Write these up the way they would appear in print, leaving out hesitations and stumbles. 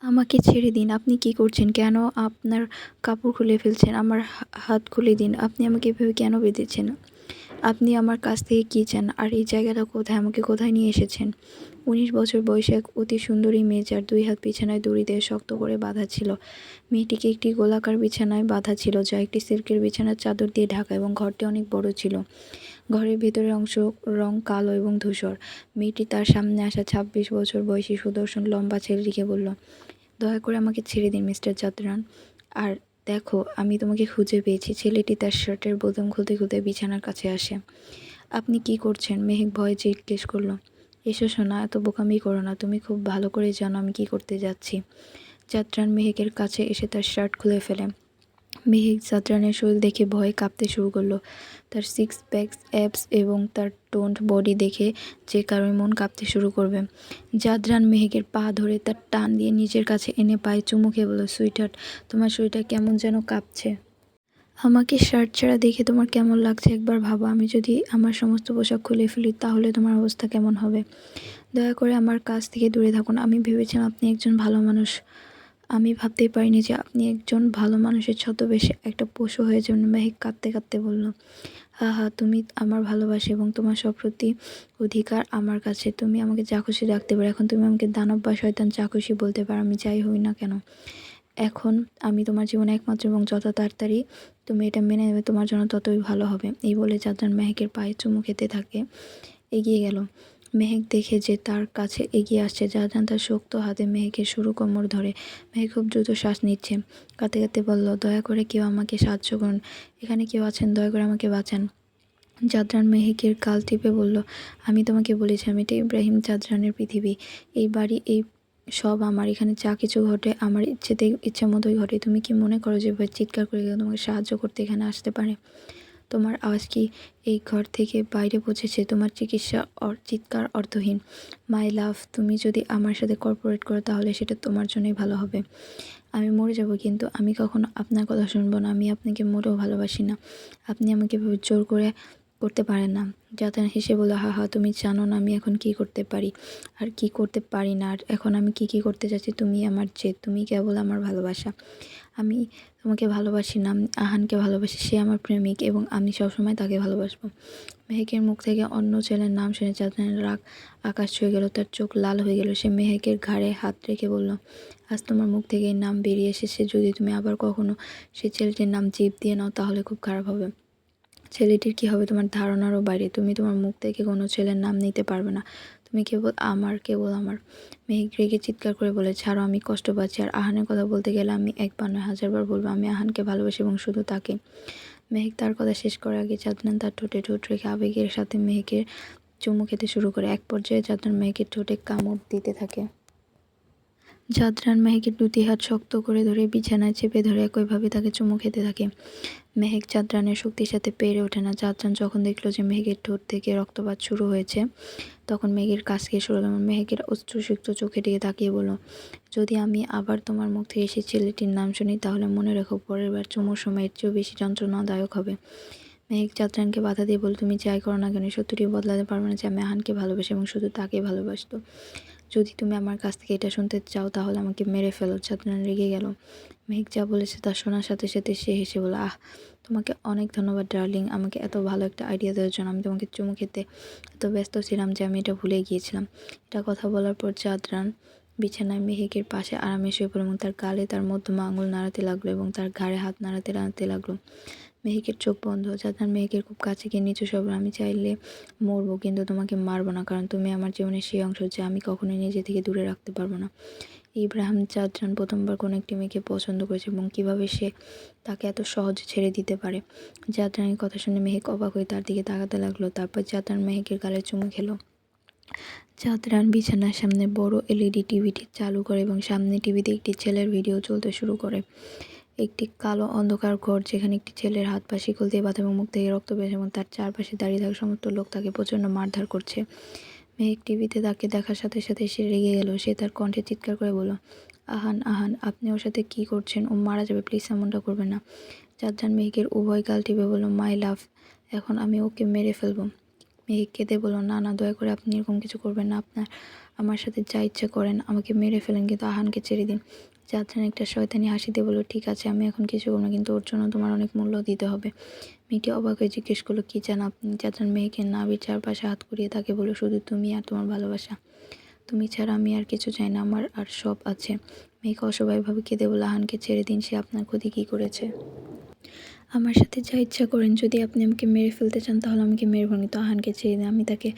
আমাকে ছেড়ে দিন। আপনি কি করছেন? কেন আপনার কাপড় খুলে ফেলছেন? আমার হাত খুলে দিন। আপনি আমাকে এভাবে কেন বেঁধেছেন? আপনি আমার কাছ থেকে কী চান? আর এই জায়গাটা কোথায়? আমাকে কোথায় নিয়ে এসেছেন? ১৯ বছর বয়সে এক অতি সুন্দরী মেয়ে, যার ২ হাত বিছানায় দড়ি দিয়ে শক্ত করে বাঁধা ছিল। মেয়েটিকে একটি গোলাকার বিছানায় বাঁধা ছিল, যা একটি সিল্কের বিছানার চাদর দিয়ে ঢাকা, এবং ঘরটি অনেক বড় ছিল। ঘরের ভেতরের অংশ রং কালো এবং ধূসর। মেয়েটি তার সামনে আসা ২৬ বছর বয়সী সুদর্শন লম্বা ছেলেটিকে বলল, দয়া করে আমাকে ছেড়ে দিন মিস্টার জাদরান। আর দেখো, আমি তোমাকে খুঁজে পেয়েছি। ছেলেটি তার শার্টের বোতাম খুলতে খুলতে বিছানার কাছে আসে। আপনি কি করছেন? মেহেক ভয়ে জিজ্ঞেস করল। এসো সোনা, এত বোকামি করো না। তুমি খুব ভালো করে জানো আমি কি করতে যাচ্ছি। জাদরান মেহেকের কাছে এসে তার শার্ট খুলে ফেলে। মেহেক জাদরানের শরীর দেখে ভয়ে কাঁপতে শুরু করলো। তার সিক্স প্যাকস, অ্যাবস এবং তার টোন্ড বডি দেখে যে কারোর মন কাঁপতে শুরু করবে। জাদরান মেহেকের পা ধরে তার টান দিয়ে নিজের কাছে এনে পায়ে চুমু খেয়ে বলল, সুইটহার্ট, তোমার শরীরটা কেমন যেন কাঁপছে। আমাকে শার্ট ছাড়া দেখে তোমার কেমন লাগছে একবার ভাবো। আমি যদি আমার সমস্ত পোশাক খুলে ফেলি তাহলে তোমার অবস্থা কেমন হবে? দয়া করে আমার কাছ থেকে দূরে থাকুন। আমি ভেবেছিলাম আপনি একজন ভালো মানুষ। আমি ভাবতেই পারিনি যে আপনি একজন ভালো মানুষের ছদ্মবেশে একটা পশু হয়ে যাবেন। মেহেক কাঁদতে কাঁদতে বলল, হা হা, তুমি আমার ভালোবাসা এবং তোমার সব প্রতি অধিকার আমার কাছে। তুমি আমাকে যা খুশি রাখতে পারো। এখন তুমি আমাকে দানব বা শয়তান যা খুশি বলতে পারো, আমি যাই হই না কেন। এখন আমি তোমার জীবনে একমাত্র, এবং যত তাড়াতাড়ি তুমি এটা মেনে নেবে তোমার জন্য ততই ভালো হবে। এই বলে জাদরান মেহেকের পায়ে চুমু খেতে থাকে, এগিয়ে গেল। মেহেক দেখে যে তার কাছে এগিয়ে আসছে। জাদরান তার শক্ত হাতে মেহেকের সরু কোমর ধরে। মেহেক খুব দ্রুত শ্বাস নিচ্ছে। কাঁদতে কাঁদতে বলল, দয়া করে কেউ আমাকে সাহায্য করুন। এখানে কেউ আছেন? দয়া করে আমাকে বাঁচান। জাদরান মেহেকের গাল টিপে বলল, আমি তোমাকে বলেছিলাম এটা ইব্রাহিম জাদরানের পৃথিবী। এই বাড়ি, এই সব আমার। এখানে যা কিছু ঘটে আমার ইচ্ছে মতোই ঘটে। তুমি কি মনে করো যে চিৎকার করে কেউ তোমাকে সাহায্য করতে এখানে আসতে পারে? তোমার আওয়াজ কি এই ঘর থেকে বাইরে পৌঁছেছে? তোমার চিৎকার অর্থহীন। মাই লাভ, তুমি যদি আমার সাথে কর্পোরেট করো তাহলে সেটা তোমার জন্যই ভালো হবে। আমি মরে যাব, কিন্তু আমি কখনো আপনার কথা শুনবো না। আমি আপনাকে মোটেও ভালোবাসি না। আপনি আমাকে এভাবে জোর করতে পারেন না। জাদরান হেসে বলল, হা হা, তুমি জানো না আমি এখন কি করতে পারি আর কি করতে পারি না। আর এখন আমি কি করতে চাচ্ছি। তুমি আমার জেদ, তুমি কেবল আমার ভালোবাসা। আমি তোমাকে ভালোবাসি না, আমি আহানকে ভালোবাসি। সে আমার প্রেমিক এবং আমি সবসময় তাকে ভালোবাসবো। মেহেকের মুখ থেকে অন্য ছেলের নাম শুনে জাদরানের রাগ আকাশ ছুঁয়ে গেল। তার চোখ লাল হয়ে গেল। সে মেহেকের ঘাড়ে হাত রেখে বলল, আজ তোমার মুখ থেকে এই নাম বেরিয়ে এসেছে। যদি তুমি আবার কখনো সেই ছেলেটির নাম জিভ দিয়ে নাও তাহলে খুব খারাপ হবে। ছেলেটির কী হবে তোমার ধারণারও বাইরে। তুমি তোমার মুখ থেকে কোনো ছেলের নাম নিতে পারবে না। তুমি কেবল আমার, কেবল আমার। মেহেক রেগে চিৎকার করে বলে, ছাড়ো, আমি কষ্ট পাচ্ছি। আর আহানের কথা বলতে গেলে আমি একবার নয় ১০০০ বার বলবো। আমি আহানকে ভালোবাসি এবং শুধু তাকে। মেহেক তার কথা শেষ করার আগে জাদরান তার ঠোঁটে ঠোঁট রেখে আবেগের সাথে মেহেকের চুমু খেতে শুরু করে। এক পর্যায়ে জাদরান মেহেকের ঠোঁটে কামড় দিতে থাকে। জাদরান মেহেকের দুটি হাত শক্ত করে ধরে বিছানায় চেপে ধরে একইভাবে তাকে চুমু খেতে থাকে। মেহেক জাদরানের শক্তির সাথে পেরে ওঠে না। জাদরান যখন দেখল যে মেহেকের ঠোঁট থেকে রক্তপাত শুরু হয়েছে, তখন মেহেকের কাছ থেকে সরে গেল। মেহেকের অশ্রুসিক্ত চোখের দিকে তাকিয়ে বলল, যদি আমি আবার তোমার মুখ থেকে সেই ছেলেটির নাম শুনি তাহলে মনে রেখো পরের বার চুমুর সময় এর চেয়েও বেশি যন্ত্রণাদায়ক হবে। মেহেক জাদরানকে বাধা দিয়ে বলল, তুমি যাই করো না কেন, সত্যিটি বদলাতে পারবে না যে আমি আহানকে ভালোবাসি এবং শুধু তাকেই ভালোবাসতো। যদি তুমি আমার কাছ থেকে এটা শুনতে চাও তাহলে আমাকে মেরে ফেলো। জাদরান রেগে গেল। মেহেক যা বলেছে তা শোনার সাথে সাথে সে হেসে বলল, আহ, তোমাকে অনেক ধন্যবাদ ডার্লিং, আমাকে এত ভালো একটা আইডিয়া দেওয়ার জন্য। আমি তোমাকে চুমু খেতে এত ব্যস্ত ছিলাম যে আমি এটা ভুলে গিয়েছিলাম। এটা কথা বলার পর জাদরান বিছানায় মেহেকের পাশে আরামে শুয়ে পড়ল এবং তার গালে তার মধ্যমা আঙুল নাড়াতে লাগলো এবং তার ঘাড়ে হাত নাড়াতে নাড়াতে লাগলো। মেহেকের চোখ বন্ধ। জাদরান মেহেকের খুব কাছে গিয়ে নিচু স্বরে, আমি চাইলে মরবো কিন্তু তোমাকে মারবো না, কারণ তুমি আমার জীবনের সেই অংশ যা আমি কখনোই নিজে থেকে দূরে রাখতে পারবো না। ইব্রাহিম জাদরান প্রথমবার কোনো একটি মেয়েকে পছন্দ করেছে এবং কীভাবে সে তাকে এত সহজে ছেড়ে দিতে পারে। জাদরানের কথা শুনে মেহেক অবাক হয়ে তার দিকে তাকাতে লাগলো। তারপর জাদরান মেহেকের গালে চুমু খেলো। জাদরান বিছানার সামনে বড় এলইডি টিভিটি চালু করে এবং সামনে টিভিতে একটি ছেলের ভিডিও চলতে শুরু করে। একটি কালো অন্ধকার ঘর, যেখানে একটি ছেলের হাত পা শিকল দিয়ে বাঁধা এবং মুখ থেকে রক্ত বের, এবং তার চারপাশে দাঁড়িয়ে থাকা সমস্ত লোক তাকে প্রচণ্ড মারধর করছে। মেহেক টিভিতে তাকে দেখার সাথে সাথে সে রেগে গেল। সে তার কণ্ঠে চিৎকার করে বলল, আহান, আহান, আপনি ওর সাথে কী করছেন? ও মারা যাবে, প্লিজ এমনটা করবেন না। জাদরান মেহেকের উভয় গাল টিপে বলল, মাই লাভ, এখন আমি ওকে মেরে ফেলবো। মেহেক কেঁদে বলল, না না, দয়া করে আপনি এরকম কিছু করবেন না। আপনার আমার সাথে যা ইচ্ছা করেন, আমাকে মেরে ফেলেন, কিন্তু আহানকে ছেড়ে দিন। জাদরান একটা শয়তানি হাসি দিয়ে বলল, ঠিক আছে, আমি এখন কিছু করবো না, কিন্তু ওর জন্য তোমার অনেক মূল্য দিতে হবে। মেয়েটি অবাক হয়ে জিজ্ঞেস করলো, কী চান আপনি? জাদরান মেহেকের নাভির চারপাশে হাত ঘুরিয়ে তাকে বলল, শুধু তুমি আর তোমার ভালোবাসা। তুমি ছাড়া আমি আর কিছু চাই না, আমার আর সব আছে। মেহেক অসহায়ভাবে কেঁদে বলল, আহানকে ছেড়ে দিন, সে আপনার ক্ষতি কী করেছে? আমার সাথে যা ইচ্ছা করেন, যদি আপনি আমাকে মেরে ফেলতে চান তাহলে আমাকে মেরে ফেলুন, কিন্তু আহানকে ছেড়ে দিন। আমি তাকে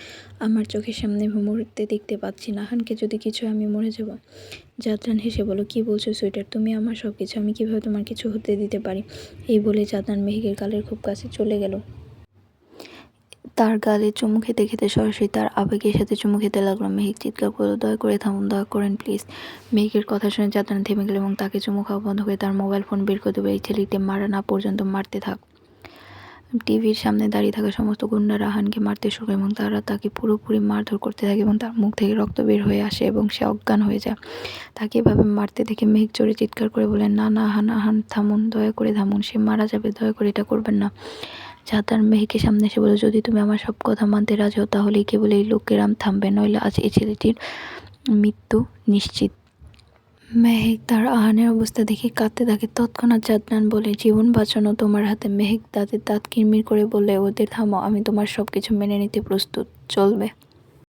আমার চোখের সামনে মুহূর্তে দেখতে পাচ্ছি না। আহানকে যদি কিছু হয় আমি মরে যাব। জাদরান হেসে বলল, কী বলছো সুইটার? তুমি আমার সব কিছু, আমি কীভাবে তোমার কিছু হতে দিতে পারি? এই বলে জাদরান মেহেকের গালের খুব কাছে চলে গেল। তার গালে চুমু খেতে খেতে সরাসরি তার আবেগের সাথে চুমু খেতে লাগলো। মেহেক চিৎকার করলো, দয়া করে থামুন, দয়া করেন প্লিজ। মেহেকের কথা শুনে জাদরান থেমে গেল এবং তাকে চুমু খাওয়া বন্ধ করে তার মোবাইল ফোন বের করে দেবে। এই ছেলেটি মারা না পর্যন্ত মারতে থাক। টিভির সামনে দাঁড়িয়ে থাকা সমস্ত গুন্ডারা আহানকে মারতে শুরু করে এবং তারা তাকে পুরোপুরি মারধর করতে থাকে এবং তার মুখ থেকে রক্ত বের হয়ে আসে এবং সে অজ্ঞান হয়ে যায়। তাকে এভাবে মারতে দেখে মেহেক জোরে চিৎকার করে বলেন, না না আহান, আহান থামুন, দয়া করে থামুন, সে মারা যাবে, দয়া করে এটা করবেন না। জাদরান মেহেকের সামনে এসে বলে, যদি তুমি আমার সব কথা মানতে রাজি হও তাহলেই কেবল এই লোকেরাম থামবে, নইলে আজ এই ছেলেটির মৃত্যু নিশ্চিত। মেহেক তার আহানের অবস্থা দেখে কাঁদতে থাকে। তৎক্ষণাৎ জাদরান বলে, জীবন বাঁচানো তোমার হাতে। মেহেক দাঁতে দাঁত কিরমির করে বলে, ওদের থামাও, আমি তোমার সব কিছু মেনে নিতে প্রস্তুত, চলবে।